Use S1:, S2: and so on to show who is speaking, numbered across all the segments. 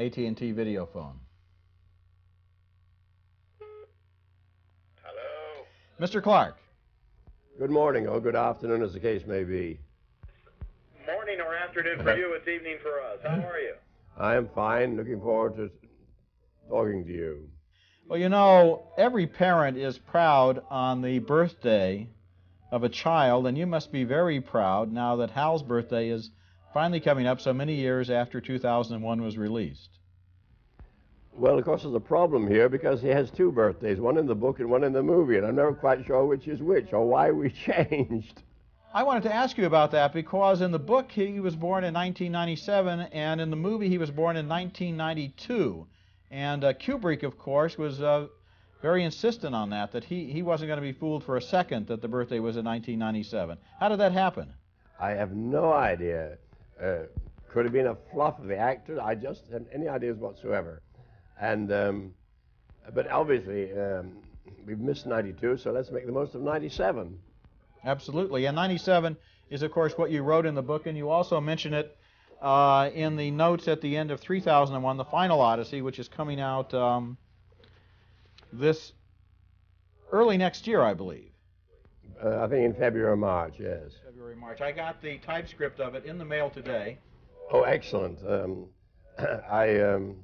S1: AT&T video phone.
S2: Hello.
S1: Mr. Clarke.
S3: Good morning, or good afternoon, as the case may be.
S2: Morning or afternoon for you, it's evening for us. How are you?
S3: I am fine, looking forward to talking to you.
S1: Well, you know, every parent is proud on the birthday of a child, and you must be very proud now that Hal's birthday is finally coming up so many years after 2001 was released.
S3: Well, of course, there's a problem here because he has two birthdays, one in the book and one in the movie, and I'm never quite sure which is which or why we changed.
S1: I wanted to ask you about that because in the book he was born in 1997 and in the movie he was born in 1992. And Kubrick, of course, was very insistent on that he wasn't going to be fooled for a second that the birthday was in 1997. How did that happen?
S3: I have no idea. Could have been a fluff of the actor. I just haven't any ideas whatsoever. And but obviously we've missed 92, so let's make the most of 97.
S1: Absolutely. And 97 is, of course, what you wrote in the book, and you also mention it in the notes at the end of 3001, The Final Odyssey, which is coming out this early next year, I believe.
S3: I think in February or March, yes.
S1: February, March. I got the typescript of it in the mail today.
S3: Oh, excellent. I'm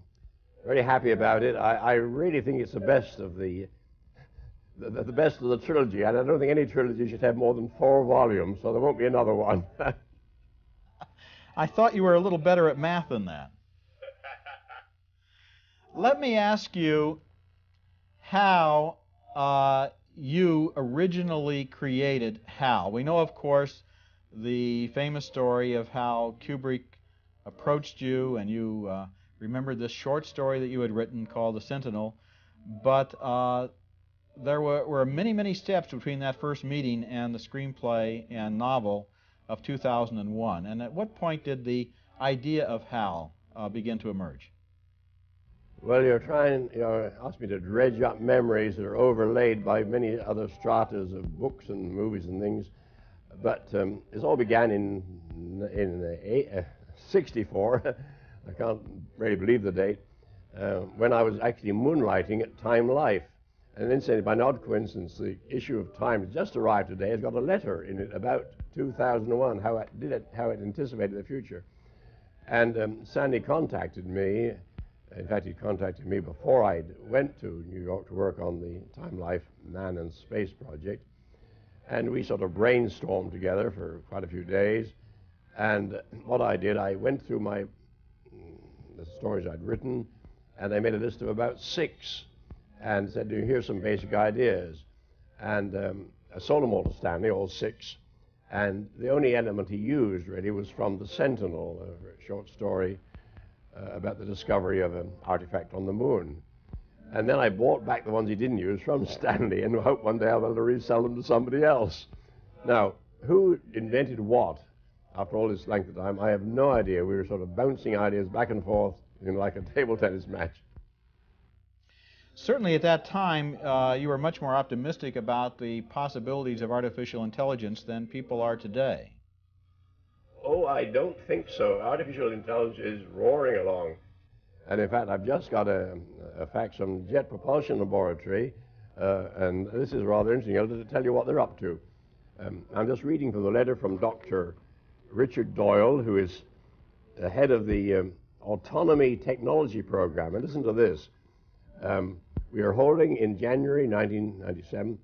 S3: very happy about it. I really think it's the best of the best of the trilogy, and I don't think any trilogy should have more than 4 volumes, so there won't be another one.
S1: I thought you were a little better at math than that. Let me ask you how you originally created Hal. We know, of course, the famous story of how Kubrick approached you and you remembered this short story that you had written called The Sentinel, but there were many, many steps between that first meeting and the screenplay and novel of 2001. And at what point did the idea of Hal begin to emerge?
S3: Well, you're ask me to dredge up memories that are overlaid by many other stratas of books and movies and things. But it all began in 64. I can't really believe the date, when I was actually moonlighting at Time Life. And incidentally, by an odd coincidence, the issue of Time that just arrived today has got a letter in it about 2001, how it anticipated the future. And Sandy contacted me. In fact, he contacted me before I went to New York to work on the Time Life Man and Space project. And we sort of brainstormed together for quite a few days. And what I did, I went through the stories I'd written, and I made a list of about 6. And said, here's some basic ideas. And I sold them all to Stanley, all 6. And the only element he used, really, was from The Sentinel, a short story about the discovery of an artifact on the moon. And then I bought back the ones he didn't use from Stanley and hoped one day I'll be able to resell them to somebody else. Now, who invented what after all this length of time, I have no idea. We were sort of bouncing ideas back and forth like a table tennis match.
S1: Certainly at that time, you were much more optimistic about the possibilities of artificial intelligence than people are today.
S3: Oh, I don't think so. Artificial intelligence is roaring along. And in fact, I've just got a fax from Jet Propulsion Laboratory, and this is rather interesting. I'll tell you what they're up to. I'm just reading from the letter from Dr. Richard Doyle, who is the head of the Autonomy Technology Program. And listen to this. We are holding in January 1997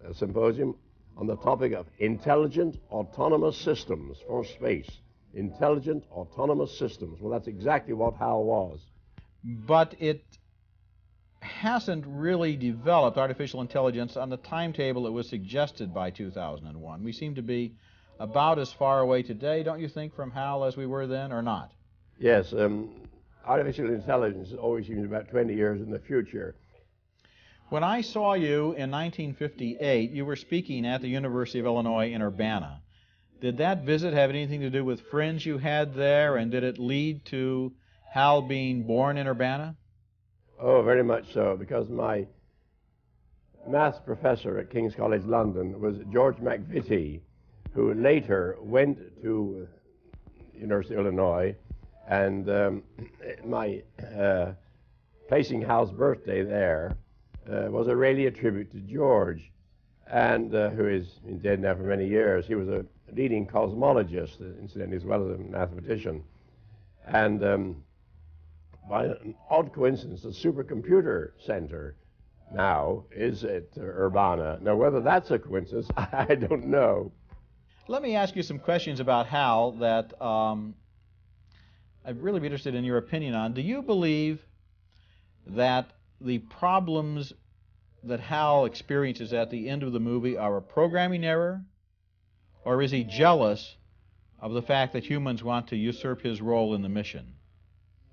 S3: a symposium on the topic of intelligent autonomous systems for space. Intelligent autonomous systems. Well, that's exactly what HAL was.
S1: But it hasn't really developed artificial intelligence on the timetable that was suggested by 2001. We seem to be about as far away today, don't you think, from HAL as we were then, or not?
S3: Yes. Artificial intelligence always seems about 20 years in the future.
S1: When I saw you in 1958, you were speaking at the University of Illinois in Urbana. Did that visit have anything to do with friends you had there, and did it lead to Hal being born in Urbana?
S3: Oh, very much so, because my maths professor at King's College London was George McVitie, who later went to University of Illinois And my placing Hal's birthday there was really a tribute to George, and who is dead now for many years. He was a leading cosmologist, incidentally, as well as a mathematician. And by an odd coincidence, the supercomputer center now is at Urbana. Now, whether that's a coincidence, I don't know.
S1: Let me ask you some questions about Hal that I'd really be interested in your opinion on. Do you believe that the problems that Hal experiences at the end of the movie are a programming error, or is he jealous of the fact that humans want to usurp his role in the mission?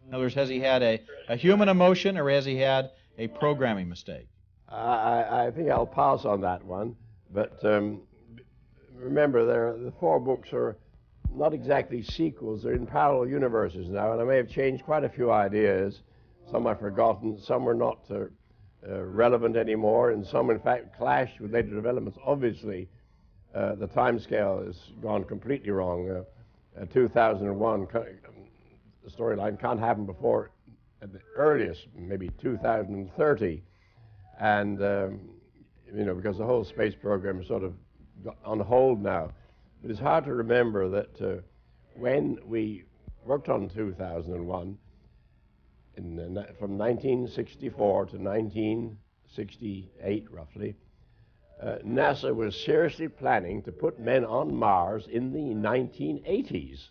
S1: In other words, has he had a human emotion, or has he had a programming mistake?
S3: I think I'll pass on that one, but remember, the 4 books are not exactly sequels. They're in parallel universes now, and I may have changed quite a few ideas. Some I've forgotten, some are not relevant anymore, and some, in fact, clash with later developments. Obviously, the time scale has gone completely wrong. 2001, the storyline can't happen before, at the earliest, maybe 2030. And, because the whole space program is sort of on hold now. But it's hard to remember that when we worked on 2001, from 1964 to 1968, roughly, NASA was seriously planning to put men on Mars in the 1980s.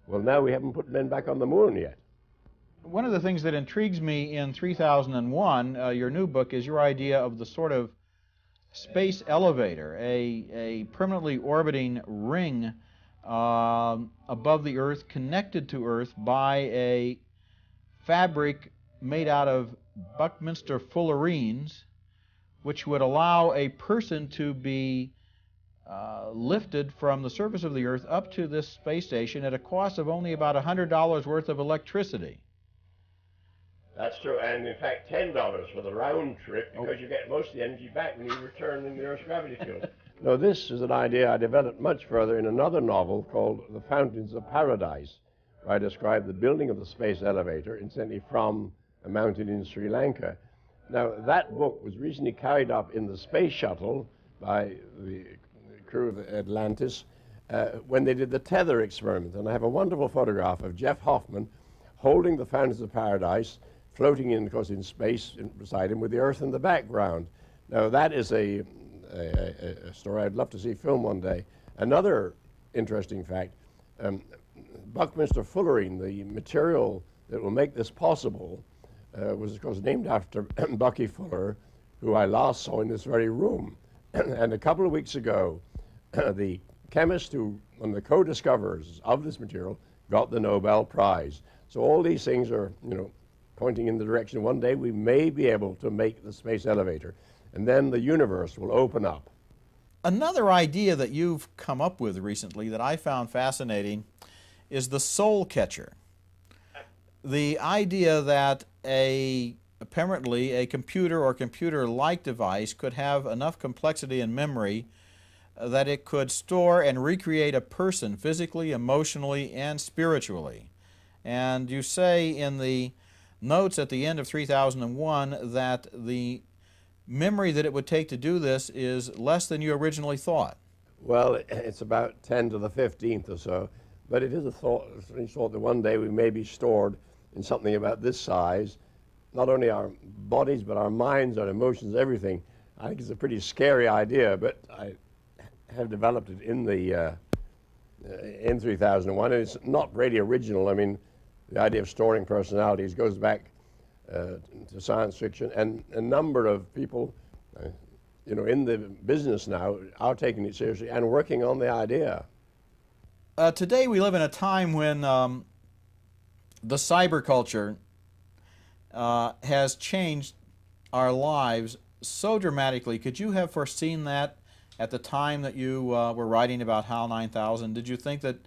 S3: Well, now we haven't put men back on the moon yet.
S1: One of the things that intrigues me in 3001, your new book, is your idea of the sort of space elevator, a permanently orbiting ring above the Earth, connected to Earth by a fabric made out of Buckminster fullerenes, which would allow a person to be lifted from the surface of the Earth up to this space station at a cost of only about $100 worth of electricity.
S3: That's true, and in fact $10 for the round trip, because you get most of the energy back when you return in the Earth's gravity field. No, this is an idea I developed much further in another novel called The Fountains of Paradise, where I describe the building of the space elevator, incidentally from a mountain in Sri Lanka. Now, that book was recently carried up in the space shuttle by the crew of Atlantis when they did the tether experiment. And I have a wonderful photograph of Jeff Hoffman holding the Fountains of Paradise, floating in, of course, in space beside him with the Earth in the background. Now, that is a story I'd love to see film one day. Another interesting fact, Buckminster fullerene, the material that will make this possible, was, of course, named after Bucky Fuller, who I last saw in this very room. And a couple of weeks ago, the chemist who, one of the co-discoverers of this material, got the Nobel Prize. So all these things are, pointing in the direction one day we may be able to make the space elevator, and then the universe will open up.
S1: Another idea that you've come up with recently that I found fascinating is the soul catcher. The idea that apparently a computer or computer-like device could have enough complexity and memory that it could store and recreate a person physically, emotionally, and spiritually. And you say in the notes at the end of 3001 that the memory that it would take to do this is less than you originally thought.
S3: Well, it's about 10 to the 15th or so, but it is a thought that one day we may be stored in something about this size, not only our bodies, but our minds, our emotions, everything. I think it's a pretty scary idea, but I have developed it in 3001, and it's not really original. I mean, the idea of storing personalities goes back to science fiction, and a number of people, in the business now are taking it seriously and working on the idea.
S1: Today we live in a time when the cyber culture has changed our lives so dramatically. Could you have foreseen that at the time that you were writing about HAL 9000? Did you think that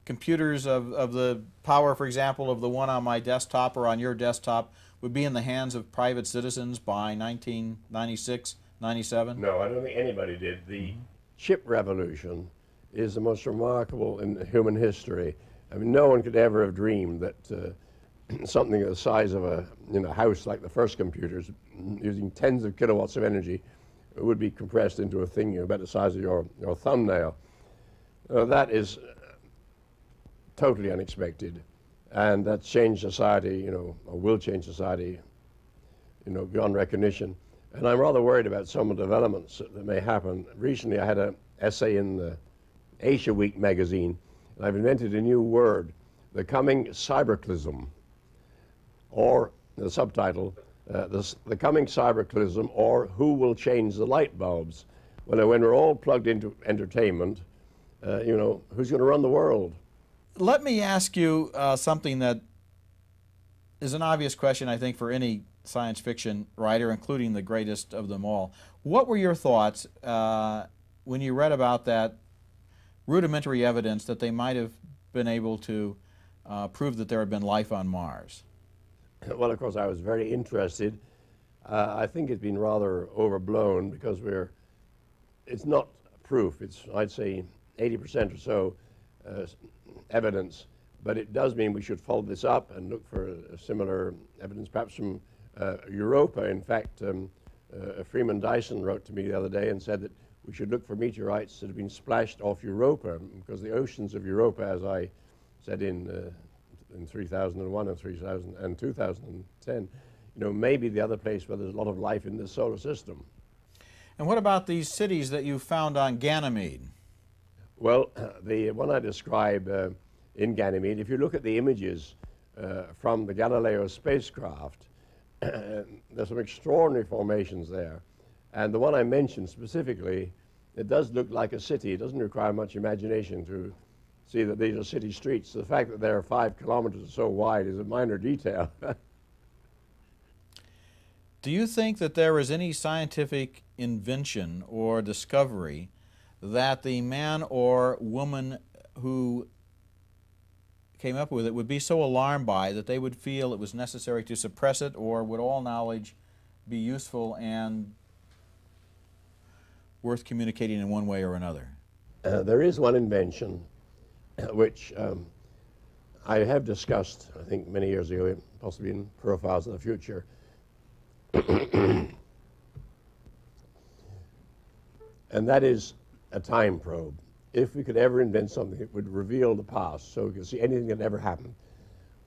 S1: computers of the power, for example, of the one on my desktop or on your desktop would be in the hands of private citizens by 1996, 97?
S3: No, I don't think anybody did. The chip revolution is the most remarkable in human history. I mean, no one could ever have dreamed that something the size of a house like the first computers, using tens of kilowatts of energy, would be compressed into a thing about the size of your thumbnail. That is totally unexpected, and that's changed society, or will change society, beyond recognition. And I'm rather worried about some of the developments that may happen. Recently, I had an essay in the Asia Week magazine, and I've invented a new word, the coming cyberclism, or the subtitle, the coming cyberclism, or who will change the light bulbs. When we're all plugged into entertainment, who's going to run the world?
S1: Let me ask you something that is an obvious question, I think, for any science fiction writer, including the greatest of them all. What were your thoughts when you read about that rudimentary evidence that they might have been able to prove that there had been life on Mars?
S3: Well, of course, I was very interested. I think it's been rather overblown because it's not proof. It's, I'd say, 80% or so evidence, but it does mean we should follow this up and look for similar evidence, perhaps from Europa. In fact, Freeman Dyson wrote to me the other day and said that we should look for meteorites that have been splashed off Europa, because the oceans of Europa, as I said in 3001 and 2010, may be the other place where there's a lot of life in this solar system.
S1: And what about these cities that you found on Ganymede? Well,
S3: the one I describe in Ganymede, if you look at the images from the Galileo spacecraft, there's some extraordinary formations there. And the one I mentioned specifically, it does look like a city. It doesn't require much imagination to see that these are city streets. The fact that they're 5 kilometers or so wide is a minor detail.
S1: Do you think that there is any scientific invention or discovery that the man or woman who came up with it would be so alarmed by that they would feel it was necessary to suppress it, or would all knowledge be useful and worth communicating in one way or another?
S3: There is one invention which I have discussed, I think, many years ago, possibly in Profiles of the Future. And that is a time probe. If we could ever invent something that would reveal the past, so we could see anything that ever happened,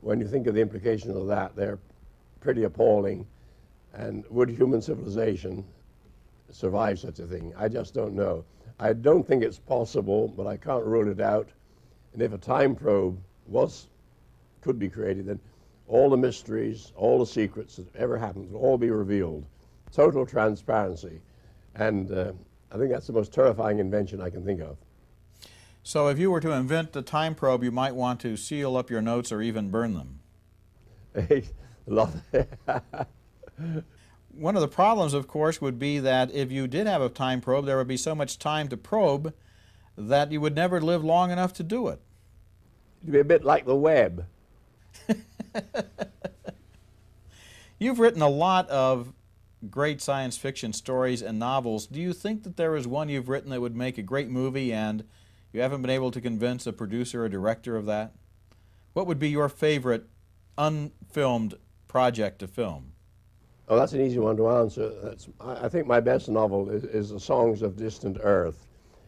S3: when you think of the implications of that, they're pretty appalling. And would human civilization survive such a thing? I just don't know. I don't think it's possible, but I can't rule it out. And if a time probe could be created, then all the mysteries, all the secrets that ever happened will all be revealed. Total transparency. And I think that's the most terrifying invention I can think of.
S1: So if you were to invent the time probe, you might want to seal up your notes or even burn them. One of the problems, of course, would be that if you did have a time probe, there would be so much time to probe that you would never live long enough to do it.
S3: It'd be a bit like the web.
S1: You've written a lot of great science fiction stories and novels. Do you think that there is one you've written that would make a great movie and you haven't been able to convince a producer or director of that? What would be your favorite unfilmed project to film?
S3: Oh, that's an easy one to answer. I think my best novel is The Songs of Distant Earth.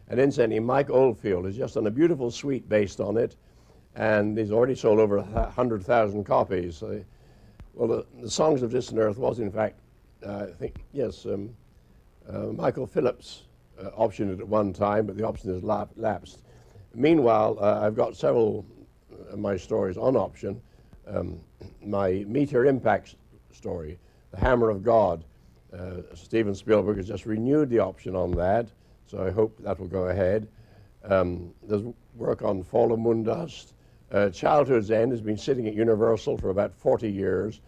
S3: And incidentally, Mike Oldfield has just done a beautiful suite based on it, and he's already sold over 100,000 copies. Well, the Songs of Distant Earth was, in fact, I think, yes, Michael Phillips optioned it at one time, but the option has lapsed. Meanwhile, I've got several of my stories on option. My Meteor Impact story, The Hammer of God, Steven Spielberg has just renewed the option on that, so I hope that will go ahead. There's work on Fall of Moondust. Childhood's End has been sitting at Universal for about 40 years,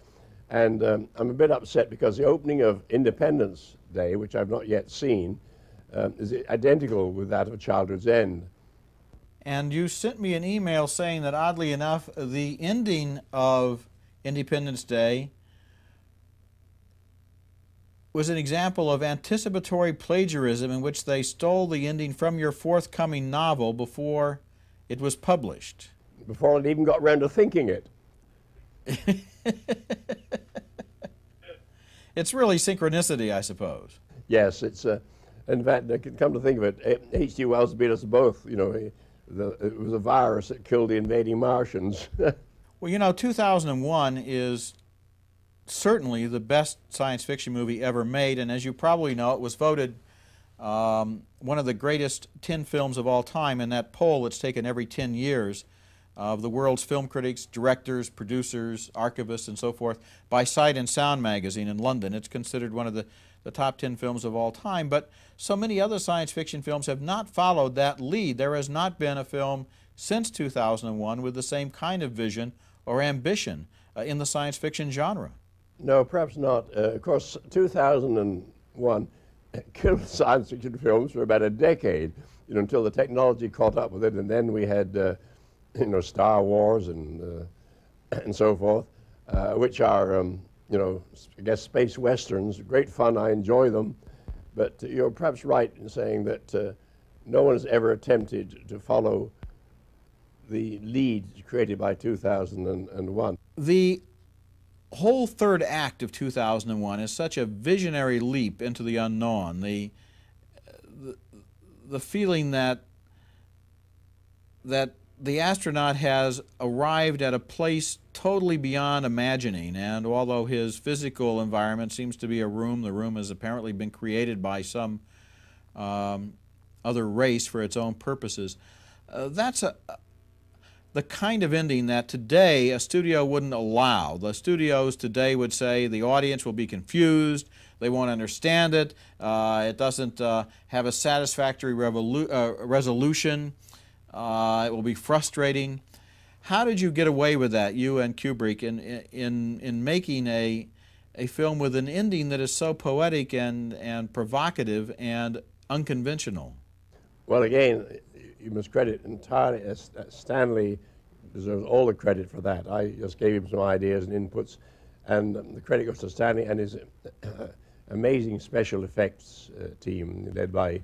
S3: and I'm a bit upset because the opening of Independence Day, which I've not yet seen, is identical with that of Childhood's End.
S1: And you sent me an email saying that, oddly enough, the ending of Independence Day was an example of anticipatory plagiarism in which they stole the ending from your forthcoming novel before it was published.
S3: before I'd even got around to thinking it.
S1: It's really synchronicity, I suppose.
S3: Yes, it's in fact, I can come to think of it, H.G. Wells beat us both. You know, it was a virus that killed the invading Martians.
S1: Well, you know, 2001 is certainly the best science fiction movie ever made, and as you probably know, it was voted one of the greatest 10 films of all time in that poll that's taken every 10 years of the world's film critics, directors, producers, archivists, and so forth by Sight and Sound magazine in London. It's considered one of the top 10 films of all time, but so many other science fiction films have not followed that lead. There has not been a film since 2001 with the same kind of vision or ambition in the science fiction genre.
S3: No, perhaps not. Of course, 2001 killed science fiction films for about a decade, you know, until the technology caught up with it, and then we had, you know, Star Wars and so forth, which are, you know, I guess space westerns. Great fun. I enjoy them, but you're perhaps right in saying that no one has ever attempted to follow the lead created by 2001.
S1: The whole third act of 2001 is such a visionary leap into the unknown. The feeling that the astronaut has arrived at a place totally beyond imagining, and although his physical environment seems to be a room, the room has apparently been created by some other race for its own purposes. That's the kind of ending that today a studio wouldn't allow. The studios today would say the audience will be confused, they won't understand it, it doesn't have a satisfactory resolution, it will be frustrating. How did you get away with that, you and Kubrick, in making a film with an ending that is so poetic and provocative and unconventional?
S3: Well, again, you must credit entirely, Stanley deserves all the credit for that. I just gave him some ideas and inputs, and the credit goes to Stanley and his amazing special effects team led by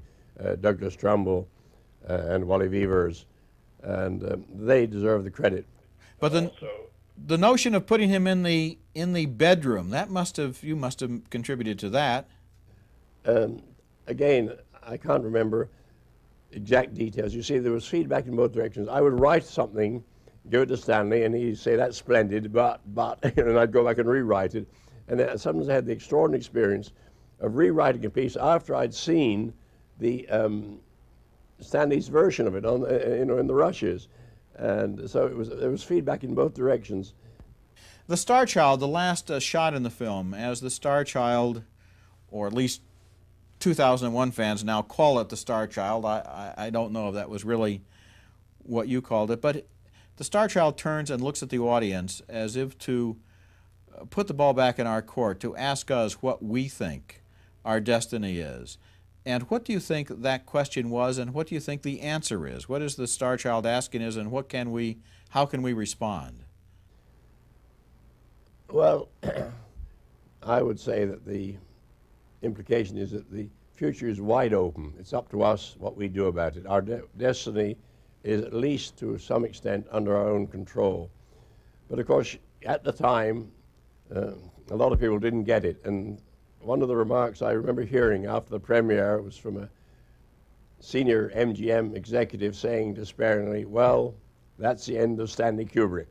S3: Douglas Trumbull and Wally Weavers, and they deserve the credit.
S1: But the notion of putting him in the bedroom, you must have contributed to that.
S3: Again, I can't remember exact details. You see, there was feedback in both directions. I would write something, give it to Stanley, and he'd say, "That's splendid, but," and I'd go back and rewrite it. And then sometimes I had the extraordinary experience of rewriting a piece after I'd seen the Stanley's version of it on, you know, in the rushes. And so there was feedback in both directions.
S1: The Star Child, the last shot in the film, as the Star Child, or at least 2001 fans now call it the Star Child. I don't know if that was really what you called it, but the Star Child turns and looks at the audience as if to put the ball back in our court, to ask us what we think our destiny is. And what do you think that question was, and what do you think the answer is? What is the Star Child asking us, and how can we respond?
S3: Well, I would say that the implication is that the future is wide open. It's up to us what we do about it. Our destiny is, at least to some extent, under our own control. But of course, at the time, a lot of people didn't get it. And one of the remarks I remember hearing after the premiere was from a senior MGM executive saying despairingly, "Well, that's the end of Stanley Kubrick."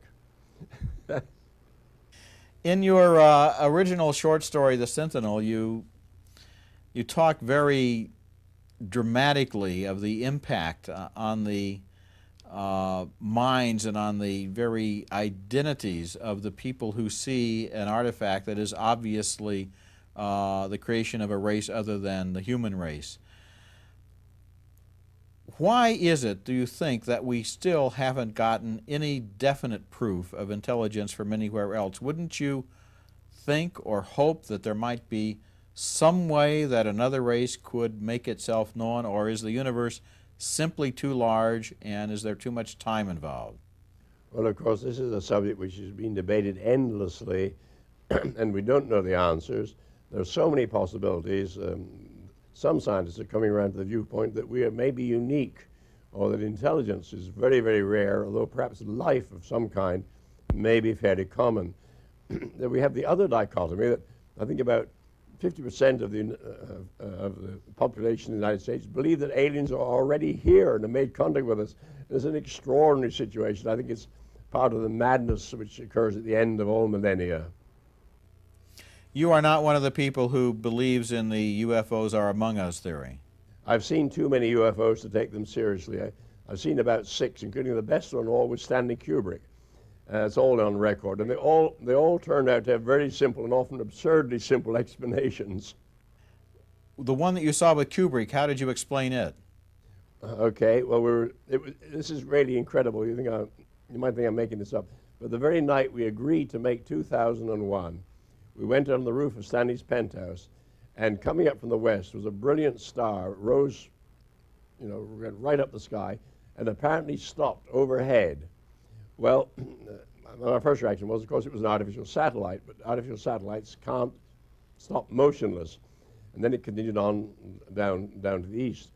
S1: In your original short story, The Sentinel, you talk very dramatically of the impact on the minds and on the very identities of the people who see an artifact that is obviously the creation of a race other than the human race. Why is it, do you think, that we still haven't gotten any definite proof of intelligence from anywhere else? Wouldn't you think or hope that there might be some way that another race could make itself known, or is the universe simply too large and is there too much time involved?
S3: Well, of course, this is a subject which has been debated endlessly, and we don't know the answers. There are so many possibilities. Some scientists are coming around to the viewpoint that we are maybe unique or that intelligence is very, very rare, although perhaps life of some kind may be fairly common. Then we have the other dichotomy that I think about 50% of the population in the United States believe that aliens are already here and have made contact with us. It's an extraordinary situation. I think it's part of the madness which occurs at the end of all millennia.
S1: You are not one of the people who believes in the UFOs are among us theory.
S3: I've seen too many UFOs to take them seriously. I've seen about 6, including the best one all was Stanley Kubrick. It's all on record, and they all turned out to have very simple and often absurdly simple explanations.
S1: The one that you saw with Kubrick, how did you explain it?
S3: Okay, well, this is really incredible. You might think I'm making this up, but the very night we agreed to make 2001, we went on the roof of Stanley's penthouse, and coming up from the west was a brilliant star, rose, went right up the sky, and apparently stopped overhead. Well, our first reaction was, of course, it was an artificial satellite, but artificial satellites can't stop motionless. And then it continued on down to the east.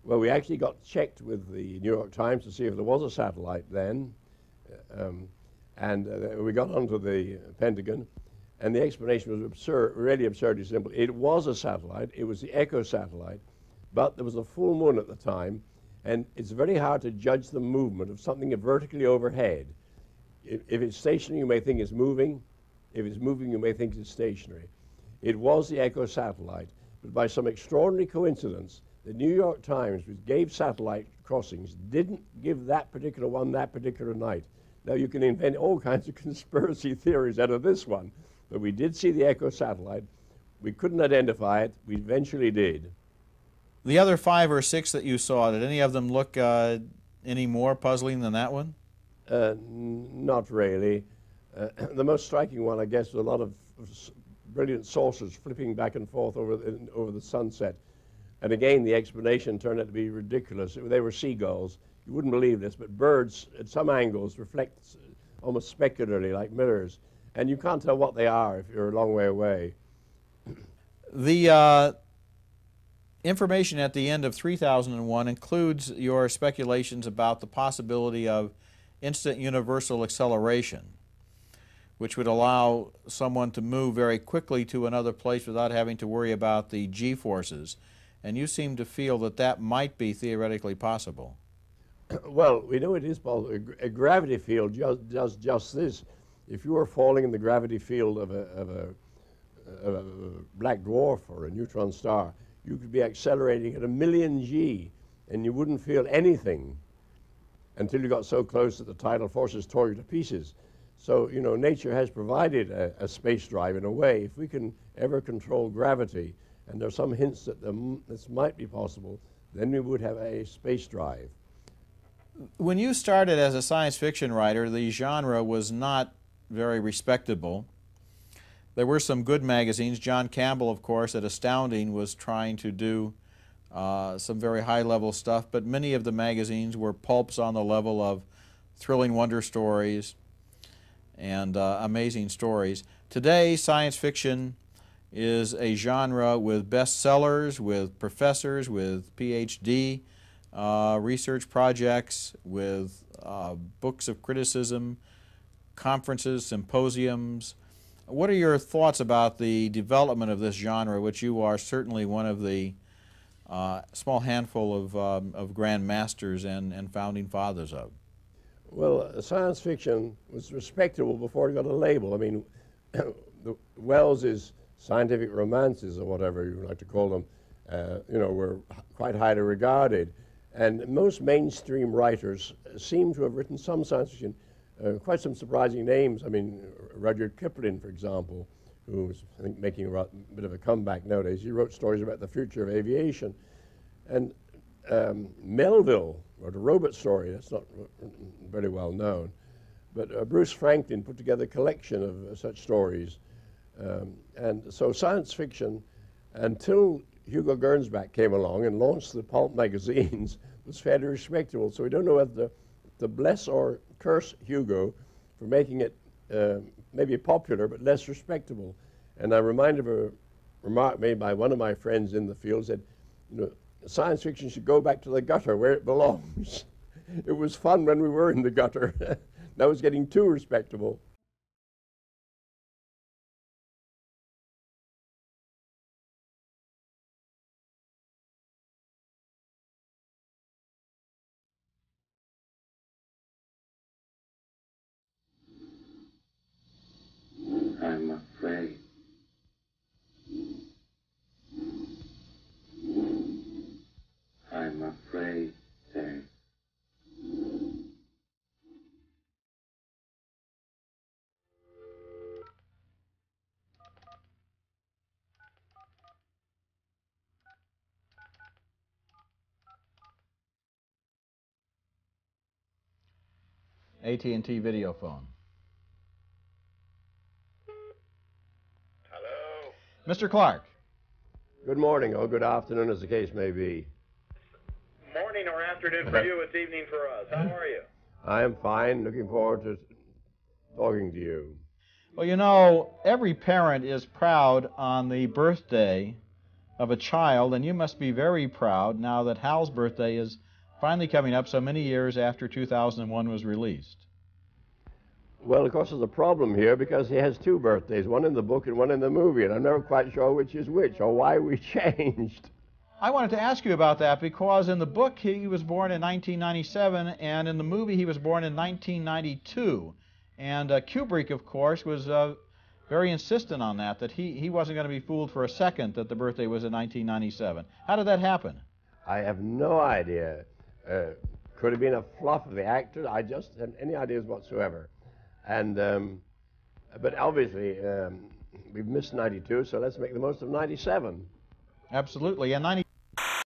S3: Well, we actually got checked with the New York Times to see if there was a satellite then, and we got onto the Pentagon, and the explanation was absurd, really absurdly simple. It was a satellite. It was the Echo satellite, but there was a full moon at the time, and it's very hard to judge the movement of something vertically overhead. If it's stationary, you may think it's moving. If it's moving, you may think it's stationary. It was the Echo satellite, but by some extraordinary coincidence, the New York Times, which gave satellite crossings, didn't give that particular one that particular night. Now, you can invent all kinds of conspiracy theories out of this one, but we did see the Echo satellite. We couldn't identify it. We eventually did.
S1: The other 5 or 6 that you saw, did any of them look any more puzzling than that one?
S3: Not really. The most striking one, I guess, was a lot of brilliant saucers flipping back and forth over the sunset. And again, the explanation turned out to be ridiculous. They were seagulls. You wouldn't believe this, but birds at some angles reflect almost specularly like mirrors. And you can't tell what they are if you're a long way away.
S1: The information at the end of 3001 includes your speculations about the possibility of instant universal acceleration, which would allow someone to move very quickly to another place without having to worry about the G-forces. And you seem to feel that that might be theoretically possible.
S3: Well, we know it is possible. A gravity field does just this. If you were falling in the gravity field of a black dwarf or a neutron star, you could be accelerating at 1,000,000 G, and you wouldn't feel anything until you got so close that the tidal forces tore you to pieces. So, nature has provided a space drive in a way. If we can ever control gravity, and there are some hints that this might be possible, then we would have a space drive.
S1: When you started as a science fiction writer, the genre was not very respectable. There were some good magazines. John Campbell, of course, at Astounding was trying to do some very high-level stuff, but many of the magazines were pulps on the level of thrilling wonder stories and amazing stories. Today, science fiction is a genre with bestsellers, with professors, with PhD research projects, with books of criticism, conferences, symposiums. What are your thoughts about the development of this genre, which you are certainly one of the small handful of grand masters and founding fathers of?
S3: Well, science fiction was respectable before it got a label. I mean, Wells's scientific romances, or whatever you like to call them, were quite highly regarded. And most mainstream writers seem to have written some science fiction, quite some surprising names. I mean, Rudyard Kipling, for example, who's, I think, making a bit of a comeback nowadays. He wrote stories about the future of aviation. And Melville wrote a robot story. That's not very well known. But Bruce Franklin put together a collection of such stories. And so science fiction, until Hugo Gernsback came along and launched the pulp magazines, was fairly respectable. So we don't know whether to bless or curse Hugo for making it maybe popular but less respectable. And I'm reminded of a remark made by one of my friends in the field, said, science fiction should go back to the gutter where it belongs. It was fun when we were in the gutter. Now it's getting too respectable.
S4: I'm afraid. I'm afraid, Dave.
S1: AT&T video phone.
S2: Hello?
S1: Mr. Clarke.
S3: Good morning, or good afternoon, as the case may be.
S2: Morning or afternoon for you, it's evening for us. How are you?
S3: I am fine, looking forward to talking to you.
S1: Well, you know, every parent is proud on the birthday of a child, and you must be very proud now that Hal's birthday is finally coming up so many years after 2001 was released.
S3: Well, of course, there's a problem here because he has two birthdays, one in the book and one in the movie, and I'm never quite sure which is which or why we changed.
S1: I wanted to ask you about that because in the book he was born in 1997 and in the movie he was born in 1992. And Kubrick, of course, was very insistent on that he wasn't going to be fooled for a second that the birthday was in 1997. How did that happen?
S3: I have no idea. Could have been a fluff of the actor. I just haven't any ideas whatsoever. And but obviously we've missed 92, so let's make the most of 97.
S1: Absolutely. And 90